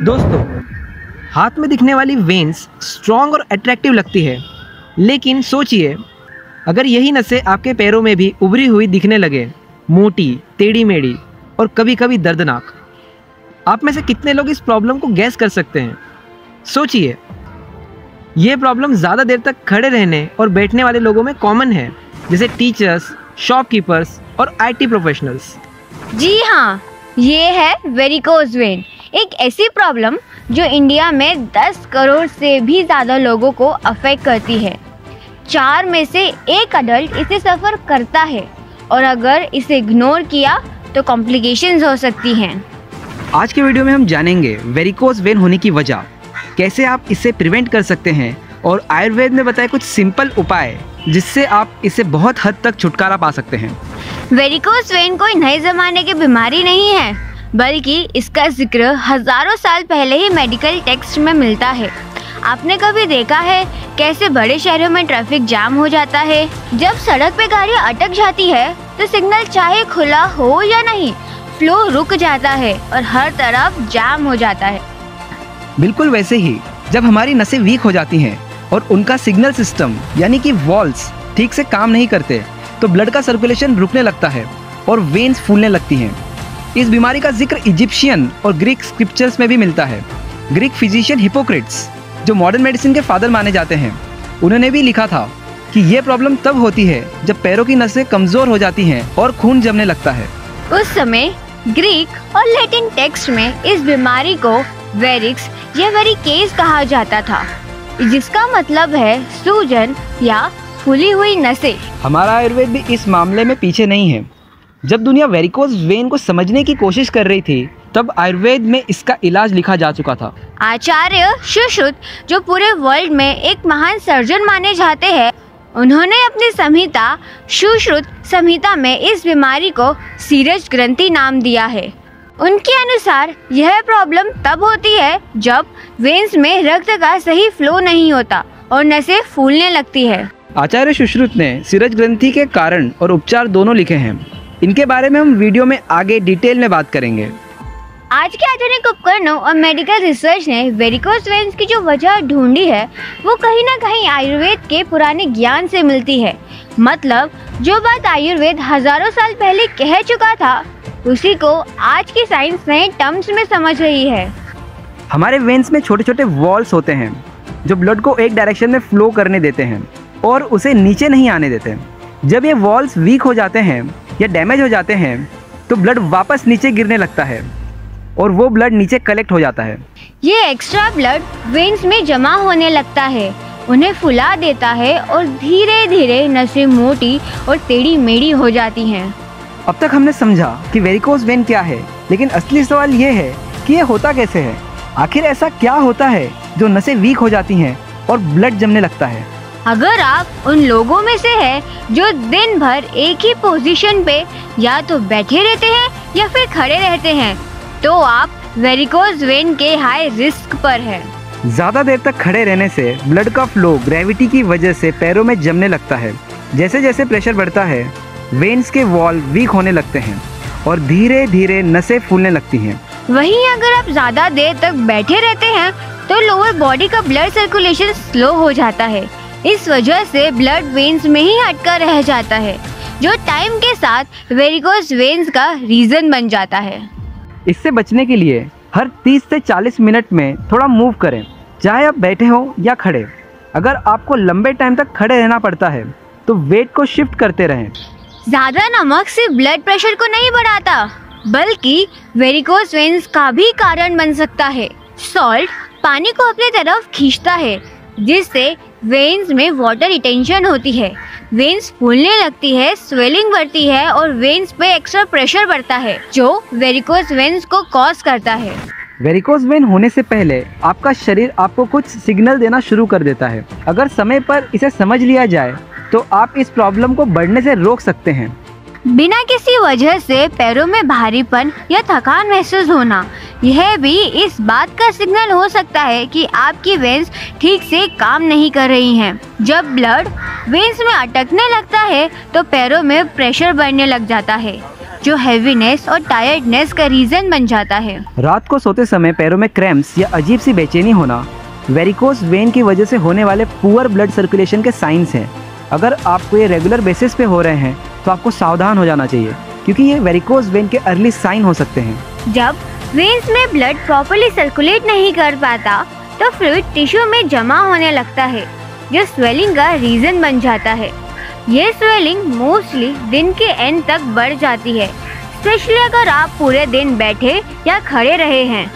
दोस्तों, हाथ में दिखने वाली वेन्स स्ट्रॉन्ग और अट्रैक्टिव लगती है, लेकिन सोचिए अगर यही नसें आपके पैरों में भी उभरी हुई दिखने लगे, मोटी, टेढ़ी मेढ़ी और कभी कभी दर्दनाक। आप में से कितने लोग इस प्रॉब्लम को गैस कर सकते हैं? सोचिए, ये प्रॉब्लम ज़्यादा देर तक खड़े रहने और बैठने वाले लोगों में कॉमन है, जैसे टीचर्स, शॉपकीपर्स और आईटी प्रोफेशनल्स। जी हाँ, ये है वेरिकोज वेन, एक ऐसी प्रॉब्लम जो इंडिया में 10 करोड़ से भी ज़्यादा लोगों को अफेक्ट करती है। 4 में से 1 अडल्ट इसे सफ़र करता है और अगर इसे इग्नोर किया तो कॉम्प्लिकेशंस हो सकती हैं। आज के वीडियो में हम जानेंगे वेरिकोज वेन होने की वजह, कैसे आप इसे प्रिवेंट कर सकते हैं और आयुर्वेद में बताए कुछ सिंपल उपाय जिससे आप इससे बहुत हद तक छुटकारा पा सकते हैं। वेरिकोज वेन कोई नए ज़माने की बीमारी नहीं है, बल्कि इसका जिक्र हज़ारों साल पहले ही मेडिकल टेक्स्ट में मिलता है। आपने कभी देखा है कैसे बड़े शहरों में ट्रैफिक जाम हो जाता है? जब सड़क पे गाड़ियाँ अटक जाती है तो सिग्नल चाहे खुला हो या नहीं, फ्लो रुक जाता है और हर तरफ जाम हो जाता है। बिल्कुल वैसे ही जब हमारी नसें वीक हो जाती हैं और उनका सिग्नल सिस्टम यानी कि वॉल्स ठीक से काम नहीं करते, तो ब्लड का सर्कुलेशन रुकने लगता है और वेन्स फूलने लगती हैं। इस बीमारी का जिक्र इजिप्शियन और ग्रीक स्क्रिप्चर्स में भी मिलता है। ग्रीक फिजिशियन हिपोक्रेट्स, जो मॉडर्न मेडिसिन के फादर माने जाते हैं, उन्होंने भी लिखा था कि ये प्रॉब्लम तब होती है जब पैरों की नसें कमज़ोर हो जाती हैं और खून जमने लगता है। उस समय ग्रीक और लैटिन टेक्स्ट में इस बीमारी को वेरिक्स या वेरिकेज कहा जाता था, जिसका मतलब है सूजन या फूली हुई नसें। हमारा आयुर्वेद भी इस मामले में पीछे नहीं है। जब दुनिया वेरिकोज वेन को समझने की कोशिश कर रही थी, तब आयुर्वेद में इसका इलाज लिखा जा चुका था। आचार्य सुश्रुत, जो पूरे वर्ल्ड में एक महान सर्जन माने जाते हैं, उन्होंने अपनी संहिता सुश्रुत संहिता में इस बीमारी को सीरज ग्रंथि नाम दिया है। उनके अनुसार यह प्रॉब्लम तब होती है जब वेन्स में रक्त का सही फ्लो नहीं होता और नसें फूलने लगती है। आचार्य सुश्रुत ने सीरज ग्रंथि के कारण और उपचार दोनों लिखे हैं। इनके बारे में हम वीडियो में आगे डिटेल में बात करेंगे। आज के आधुनिक उपकरणों और मेडिकल रिसर्च ने वेरिकोज वेन्स की जो वजह ढूंढी है, वो कहीं ना कहीं आयुर्वेद के पुराने ज्ञान से मिलती है। मतलब जो बात आयुर्वेद हजारों साल पहले कह चुका था, उसी को आज की साइंस नए टर्म्स में समझ रही है। हमारे वेन्स में छोटे छोटे वॉल्स होते हैं जो ब्लड को एक डायरेक्शन में फ्लो करने देते हैं और उसे नीचे नहीं आने देते। जब ये वॉल्स वीक हो जाते हैं या डैमेज हो जाते हैं, तो ब्लड वापस नीचे गिरने लगता है और वो ब्लड नीचे कलेक्ट हो जाता है। ये एक्स्ट्रा ब्लड वेन्स में जमा होने लगता है, उन्हें फुला देता है और धीरे धीरे नसें मोटी और टेढ़ी मेढ़ी हो जाती हैं। अब तक हमने समझा कि वेरिकोज वेन क्या है, लेकिन असली सवाल ये है कि ये होता कैसे है। आखिर ऐसा क्या होता है जो नसें वीक हो जाती हैं और ब्लड जमने लगता है? अगर आप उन लोगों में से हैं जो दिन भर एक ही पोजीशन पे या तो बैठे रहते हैं या फिर खड़े रहते हैं, तो आप वेरिकोज वेन के हाई रिस्क पर हैं। ज़्यादा देर तक खड़े रहने से ब्लड का फ्लो ग्रेविटी की वजह से पैरों में जमने लगता है। जैसे जैसे प्रेशर बढ़ता है, वेन्स के वॉल वीक होने लगते हैं और धीरे धीरे नसें फूलने लगती हैं। वहीं अगर आप ज़्यादा देर तक बैठे रहते हैं तो लोअर बॉडी का ब्लड सर्कुलेशन स्लो हो जाता है। इस वजह से ब्लड वेन्स में ही अटका रह जाता है, जो टाइम के साथ वेरिकोज वेन्स का रीज़न बन जाता है। इससे बचने के लिए हर 30 से 40 मिनट में थोड़ा मूव करें, चाहे आप बैठे हो या खड़े। अगर आपको लंबे टाइम तक खड़े रहना पड़ता है तो वेट को शिफ्ट करते रहें। ज़्यादा नमक सिर्फ ब्लड प्रेशर को नहीं बढ़ाता, बल्कि वेरिकोज वेन्स का भी कारण बन सकता है। सॉल्ट पानी को अपनी तरफ खींचता है, जिससे वेन्स में वाटर रिटेंशन होती है। वेन्स फूलने लगती है, स्वेलिंग बढ़ती है और वेन्स पे एक्स्ट्रा प्रेशर बढ़ता है, जो वेरिकोज वेन्स को कॉज करता है। वेरिकोज वेन होने से पहले आपका शरीर आपको कुछ सिग्नल देना शुरू कर देता है। अगर समय पर इसे समझ लिया जाए तो आप इस प्रॉब्लम को बढ़ने से रोक सकते हैं। बिना किसी वजह से पैरों में भारीपन या थकान महसूस होना, यह भी इस बात का सिग्नल हो सकता है कि आपकी वेन्स ठीक से काम नहीं कर रही हैं। जब ब्लड वेन्स में अटकने लगता है तो पैरों में प्रेशर बढ़ने लग जाता है, जो हैवीनेस और टायर्डनेस का रीजन बन जाता है। रात को सोते समय पैरों में क्रैम्प्स या अजीब सी बेचैनी होना वेरिकोज वेन की वजह से होने वाले पुअर ब्लड सर्कुलेशन के साइंस हैं। अगर आपको ये रेगुलर बेसिस पे हो रहे हैं तो आपको सावधान हो जाना चाहिए, क्योंकि ये वेरिकोज वेन के अर्ली साइन हो सकते हैं। जब वेन्स में ब्लड प्रॉपर्ली सर्कुलेट नहीं कर पाता तो फ्लूइड टिश्यू में जमा होने लगता है, जो स्वेलिंग का रीजन बन जाता है। ये स्वेलिंग मोस्टली दिन के एंड तक बढ़ जाती है, स्पेशली अगर आप पूरे दिन बैठे या खड़े रहे हैं।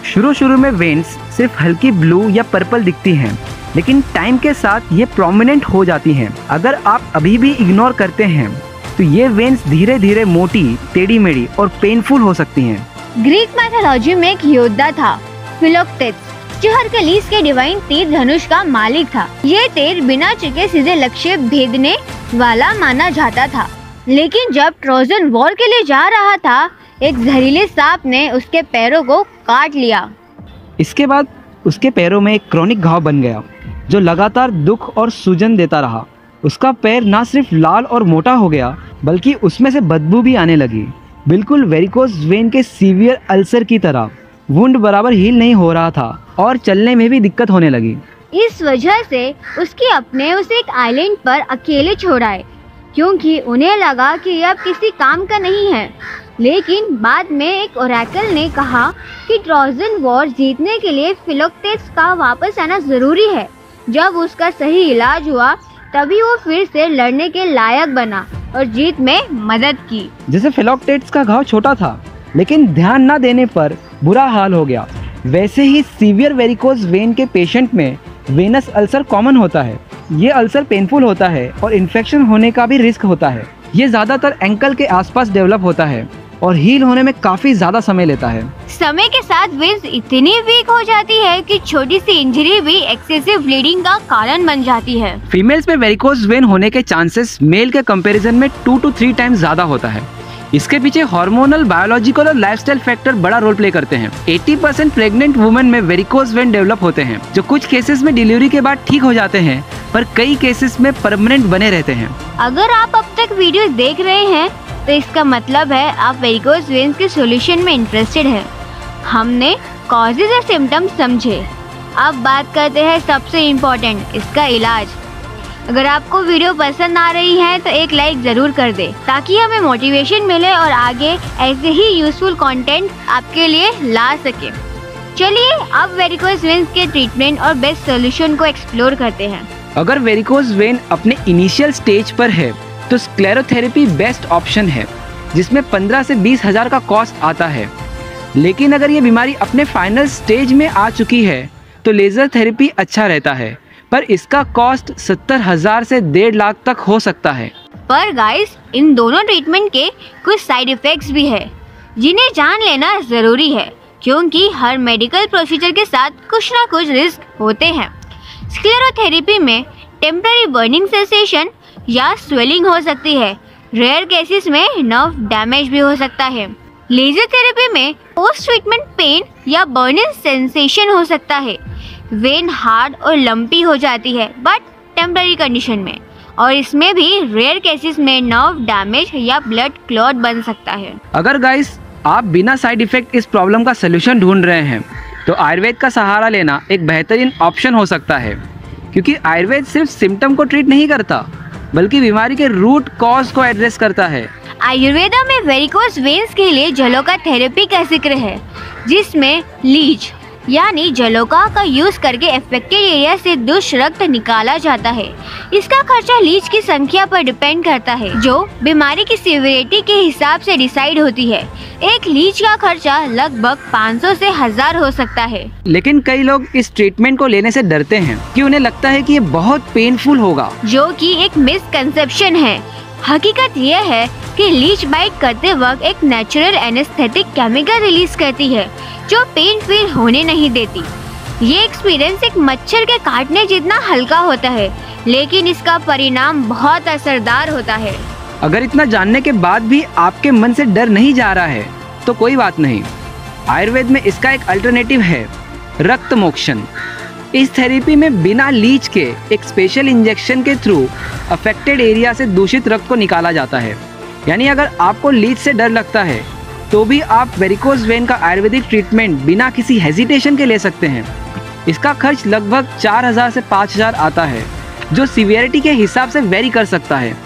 शुरू में वेन्स सिर्फ हल्की ब्लू या पर्पल दिखती हैं, लेकिन टाइम के साथ ये प्रोमिनेंट हो जाती हैं। अगर आप अभी भी इग्नोर करते हैं तो ये वेन्स धीरे धीरे मोटी, टेढ़ी मेढ़ी और पेनफुल हो सकती हैं। ग्रीक मैथोलॉजी में एक योद्धा था, फिलोक्टेट्स, जो हरकुलिस के डिवाइन तीर धनुष का मालिक था। ये तीर बिना चुके सीधे लक्ष्य भेदने वाला माना जाता था, लेकिन जब ट्रोजन वॉर के लिए जा रहा था, एक जहरीले सांप ने उसके पैरों को काट लिया। इसके बाद उसके पैरों में एक क्रॉनिक घाव बन गया, जो लगातार दुख और सूजन देता रहा। उसका पैर ना सिर्फ लाल और मोटा हो गया, बल्कि उसमें से बदबू भी आने लगी, बिल्कुल वेरिकोज वेन के सीवियर अल्सर की तरह। वुंड बराबर हील नहीं हो रहा था और चलने में भी दिक्कत होने लगी। इस वजह से उसके अपने उसे एक आइलैंड पर अकेले छोड़ाए, क्योंकि उन्हें लगा कि यह अब किसी काम का नहीं है। लेकिन बाद में एक ओरेकल ने कहा कि ट्रोजन वॉर जीतने के लिए फिलोक्टेट्स का वापस आना जरूरी है। जब उसका सही इलाज हुआ, तभी वो फिर से लड़ने के लायक बना और जीत में मदद की। जैसे फिलोक्टेट्स का घाव छोटा था, लेकिन ध्यान न देने पर बुरा हाल हो गया, वैसे ही सीवियर वेरिकोज वेन के पेशेंट में वेनस अल्सर कॉमन होता है। ये अल्सर पेनफुल होता है और इन्फेक्शन होने का भी रिस्क होता है। ये ज़्यादातर एंकल के आसपास डेवलप होता है और हील होने में काफी ज्यादा समय लेता है। समय के साथ वेन्स इतनी वीक हो जाती है कि छोटी सी इंजरी भी एक्सेसिव ब्लीडिंग का कारण बन जाती है। फीमेल्स में वेरिकोज वेन होने के चांसेस मेल के कंपैरिजन में 2 to 3 टाइम्स ज्यादा होता है। इसके पीछे हार्मोनल, बायोलॉजिकल और लाइफस्टाइल फैक्टर बड़ा रोल प्ले करते हैं। 80% प्रेग्नेंट वुमेन में वेरिकोज वेन डेवलप होते हैं, जो कुछ केसेस में डिलीवरी के बाद ठीक हो जाते हैं, पर कई केसेस में परमानेंट बने रहते हैं। अगर आप अब तक वीडियो देख रहे हैं तो इसका मतलब है आप वेरिकोज वेन्स के सॉल्यूशन में इंटरेस्टेड हैं। हमने कॉजेज और सिम्टम्स समझे, अब बात करते हैं सबसे इम्पोर्टेंट, इसका इलाज। अगर आपको वीडियो पसंद आ रही है तो एक लाइक ज़रूर कर दे, ताकि हमें मोटिवेशन मिले और आगे ऐसे ही यूजफुल कंटेंट आपके लिए ला सके। चलिए अब वेरिकोज वेन्स के ट्रीटमेंट और बेस्ट सॉल्यूशन को एक्सप्लोर करते हैं। अगर वेरिकोज वेन अपने इनिशियल स्टेज पर है तो स्क्लेरोथेरेपी बेस्ट ऑप्शन है, जिसमें 15 से 20 हज़ार का कॉस्ट आता है। लेकिन अगर ये बीमारी अपने फाइनल स्टेज में आ चुकी है तो लेज़र थेरेपी अच्छा रहता है, पर इसका कॉस्ट 70,000 से 1.5 लाख तक हो सकता है। पर गाइस, इन दोनों ट्रीटमेंट के कुछ साइड इफेक्ट्स भी है, जिन्हें जान लेना जरूरी है, क्योंकि हर मेडिकल प्रोसीजर के साथ कुछ ना कुछ रिस्क होते हैं। स्क्लेरोथेरेपी में टेम्पररी बर्निंग सेंसेशन या स्वेलिंग हो सकती है। रेयर केसेस में नर्व डैमेज भी हो सकता है। लेजर थेरेपी में पोस्ट ट्रीटमेंट पेन या बर्निंग सेंसेशन हो सकता है। वेन हार्ड और लंपी हो जाती है, बट टेम्पररी कंडीशन में, और इसमें भी रेयर केसेस में नर्व डैमेज या ब्लड क्लॉट बन सकता है। अगर गाइस आप बिना साइड इफेक्ट इस प्रॉब्लम का सलूशन ढूंढ रहे हैं तो आयुर्वेद का सहारा लेना एक बेहतरीन ऑप्शन हो सकता है, क्योंकि आयुर्वेद सिर्फ सिम्टम को ट्रीट नहीं करता, बल्कि बीमारी के रूट कॉज को एड्रेस करता है। आयुर्वेदा में वेरिकोज वेन्स के लिए जलोका थेरेपी का जिक्र है, जिसमें लीच यानी जलोका का यूज करके अफेक्टेड एरिया से दुष्ट रक्त निकाला जाता है। इसका खर्चा लीच की संख्या पर डिपेंड करता है, जो बीमारी की सीवियरिटी के हिसाब से डिसाइड होती है। एक लीच का खर्चा लगभग 500 से 1000 हो सकता है। लेकिन कई लोग इस ट्रीटमेंट को लेने से डरते हैं कि उन्हें लगता है कि ये बहुत पेनफुल होगा, जो कि एक मिसकंसेप्शन है। हकीकत यह है कि लीच बाइट करते वक्त एक नेचुरल एनेस्थेटिक केमिकल रिलीज करती है, जो पेन फील होने नहीं देती। ये एक्सपीरियंस एक मच्छर के काटने जितना हल्का होता है, लेकिन इसका परिणाम बहुत असरदार होता है। अगर इतना जानने के बाद भी आपके मन से डर नहीं जा रहा है तो कोई बात नहीं। आयुर्वेद में इसका एक अल्टरनेटिव है, रक्त मोक्षण। इस थेरेपी में बिना लीच के एक स्पेशल इंजेक्शन के थ्रू अफेक्टेड एरिया से दूषित रक्त को निकाला जाता है। यानी अगर आपको लीच से डर लगता है तो भी आप वेरिकोज वेन का आयुर्वेदिक ट्रीटमेंट बिना किसी हेजिटेशन के ले सकते हैं। इसका खर्च लगभग 4000 से 5000 आता है, जो सीवियरिटी के हिसाब से वेरी कर सकता है।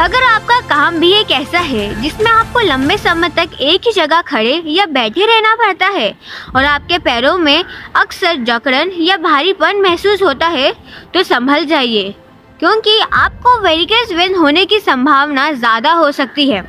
अगर आपका काम भी एक ऐसा है जिसमें आपको लंबे समय तक एक ही जगह खड़े या बैठे रहना पड़ता है और आपके पैरों में अक्सर जकड़न या भारीपन महसूस होता है, तो संभल जाइए, क्योंकि आपको वेरिकोज वेन होने की संभावना ज़्यादा हो सकती है।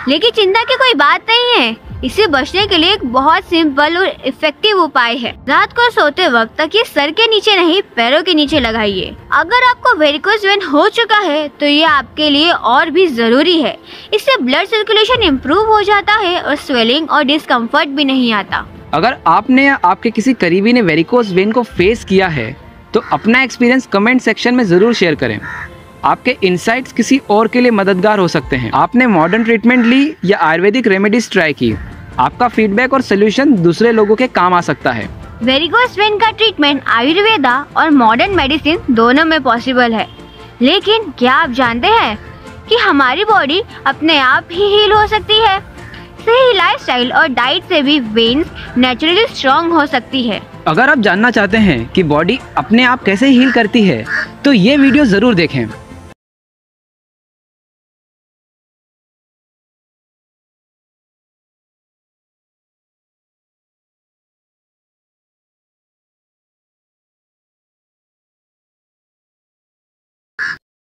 लेकिन चिंता की कोई बात नहीं है, इससे बचने के लिए एक बहुत सिंपल और इफेक्टिव उपाय है। रात को सोते वक्त तकिए सर के नीचे नहीं, पैरों के नीचे लगाइए। अगर आपको वेरिकोज वेन हो चुका है तो ये आपके लिए और भी जरूरी है। इससे ब्लड सर्कुलेशन इम्प्रूव हो जाता है और स्वेलिंग और डिस्कम्फर्ट भी नहीं आता। अगर आपने या आपके किसी करीबी ने वेरिकोज वेन को फेस किया है तो अपना एक्सपीरियंस कमेंट सेक्शन में ज़रूर शेयर करें। आपके इंसाइट्स किसी और के लिए मददगार हो सकते हैं। आपने मॉडर्न ट्रीटमेंट ली या आयुर्वेदिक रेमेडीज ट्राई की, आपका फीडबैक और सोल्यूशन दूसरे लोगों के काम आ सकता है। वेरिकोज वेन का ट्रीटमेंट आयुर्वेदा और मॉडर्न मेडिसिन दोनों में पॉसिबल है। लेकिन क्या आप जानते हैं कि हमारी बॉडी अपने आप ही हील हो सकती है? सही लाइफस्टाइल और डाइट से भी वेन्स नेचुरली स्ट्रॉन्ग हो सकती है। अगर आप जानना चाहते हैं कि बॉडी अपने आप कैसे हील करती है तो ये वीडियो ज़रूर देखें।